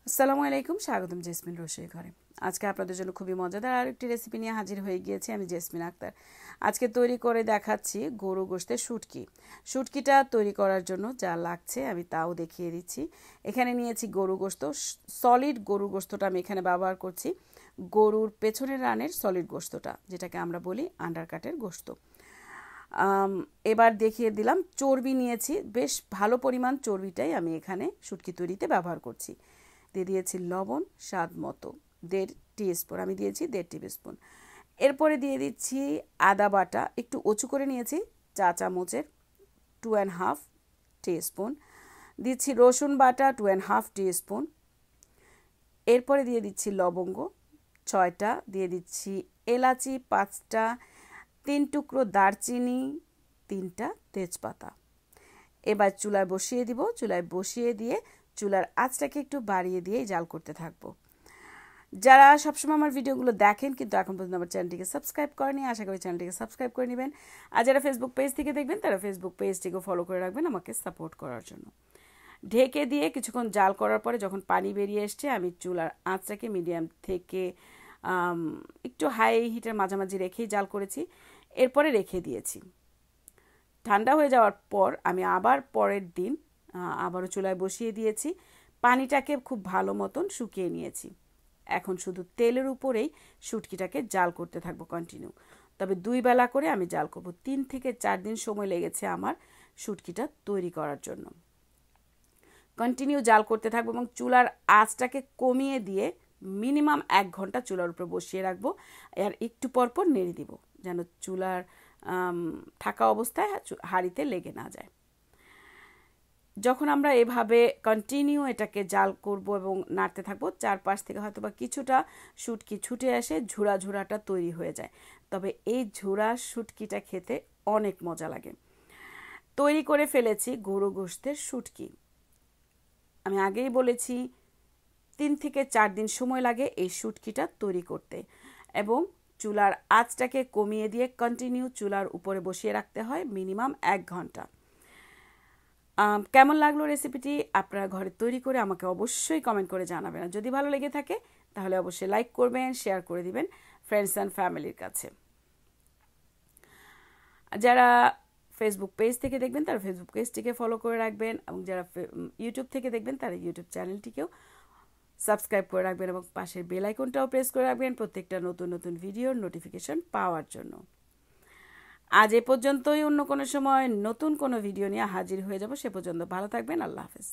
আসসালামু আলাইকুম, স্বাগতম জেসমিন রসুই ঘরে। আজকে আপনাদের জন্য খুবই মজাদার আরেকটি রেসিপি নিয়ে হাজির হয়ে গিয়েছি। আমি জেসমিন আক্তার। আজকে তৈরি করে দেখাচ্ছি গরু গোশতের শুটকি। শুটকিটা তৈরি করার জন্য যা লাগছে আমি তাও দেখিয়ে দিচ্ছি। এখানে নিয়েছি গরু গোশত, সলিড গরু গোশতটা আমি এখানে ব্যবহার করছি। গরুর পেছনের রানের সলিড গোশতটা, যেটাকে আমরা বলি আন্ডারকাটের গোশত। এবার দেখিয়ে দিলাম চর্বি নিয়েছি, বেশ ভালো পরিমাণ চর্বিটাই আমি এখানে শুটকি তৈরিতে ব্যবহার করছি। দিয়ে দিয়েছি লবণ স্বাদ মতো, 1.5 টিস্পুন, আমি দিয়েছি 1.5 টিস্পুন। এরপরে দিয়ে দিচ্ছি আদা বাটা, একটু উঁচু করে নিয়েছি, চা চামচের 2.5 টিস্পুন। দিচ্ছি রসুন বাটা 2.5 টিস্পুন। এরপরে দিয়ে দিচ্ছি লবঙ্গ 6টা, দিয়ে দিচ্ছি এলাচি 5টা, 3 টুকরো দারচিনি, 3টা তেজপাতা। এবার চুলায় বসিয়ে দিব। চুলায় বসিয়ে দিয়ে চুলার আঁচটাকে একটু বাড়িয়ে দিয়ে জাল করতে থাকবো। যারা সবসময় আমার ভিডিওগুলো দেখেন কিন্তু এখন পর্যন্ত আমার চ্যানেলটিকে সাবস্ক্রাইব করেনি, আশা করি চ্যানেলটিকে সাবস্ক্রাইব করে নেবেন। আর যারা ফেসবুক পেজ থেকে দেখবেন তারা ফেসবুক পেজটিকে ফলো করে রাখবেন আমাকে সাপোর্ট করার জন্য। ঢেকে দিয়ে কিছুক্ষণ জাল করার পরে যখন পানি বেরিয়ে এসছে, আমি চুলার আঁচটাকে মিডিয়াম থেকে একটু হাই হিটের মাঝামাঝি রেখেই জাল করেছি। এরপরে রেখে দিয়েছি। ঠান্ডা হয়ে যাওয়ার পর আমি আবার পরের দিন আবারও চুলায় বসিয়ে দিয়েছি। পানিটাকে খুব ভালো মতন শুকিয়ে নিয়েছি। এখন শুধু তেলের উপরেই শুটকিটাকে জাল করতে থাকবো কন্টিনিউ। তবে 2 বেলা করে আমি জাল করব। 3 থেকে 4 দিন সময় লেগেছে আমার শুটকিটা তৈরি করার জন্য। কন্টিনিউ জাল করতে থাকবো এবং চুলার আঁচটাকে কমিয়ে দিয়ে মিনিমাম 1 ঘন্টা চুলার উপর বসিয়ে রাখবো। আর একটু পরপর নেড়ে দিব যেন চুলার থাকা অবস্থায় হাঁড়িতে লেগে না যায়। যখন আমরা এভাবে কন্টিনিউ এটাকে জাল করব এবং নাড়তে থাকবো, চারপাশ থেকে হয়তো বা কিছুটা শুটকি ছুটে আসে, ঝুড়া ঝুড়াটা তৈরি হয়ে যায়। তবে এই ঝুড়া শুটকিটা খেতে অনেক মজা লাগে। তৈরি করে ফেলেছি গরু গোশতের শুটকি। আমি আগেই বলেছি 3 থেকে 4 দিন সময় লাগে এই শুটকিটা তৈরি করতে, এবং চুলার আঁচটাকে কমিয়ে দিয়ে কন্টিনিউ চুলার উপরে বসিয়ে রাখতে হয় মিনিমাম 1 ঘন্টা। কেমন লাগলো রেসিপিটি আপনারা ঘরে তৈরি করে আমাকে অবশ্যই কমেন্ট করে জানাবেন। আর যদি ভালো লেগে থাকে তাহলে অবশ্যই লাইক করবেন, শেয়ার করে দিবেন ফ্রেন্ডস অ্যান্ড ফ্যামিলির কাছে। যারা ফেসবুক পেজ থেকে দেখবেন তারা ফেসবুক পেজটিকে ফলো করে রাখবেন, এবং যারা ইউটিউব থেকে দেখবেন তারা ইউটিউব চ্যানেলটিকেও সাবস্ক্রাইব করে রাখবেন এবং পাশের বেল আইকনটাও প্রেস করে রাখবেন প্রত্যেকটা নতুন নতুন ভিডিওর নোটিফিকেশন পাওয়ার জন্য। আজ এ পর্যন্তই। অন্য কোনো সময় নতুন কোনো ভিডিও নিয়ে হাজির হয়ে যাব। সে পর্যন্ত ভালো থাকবেন। আল্লাহ হাফেজ।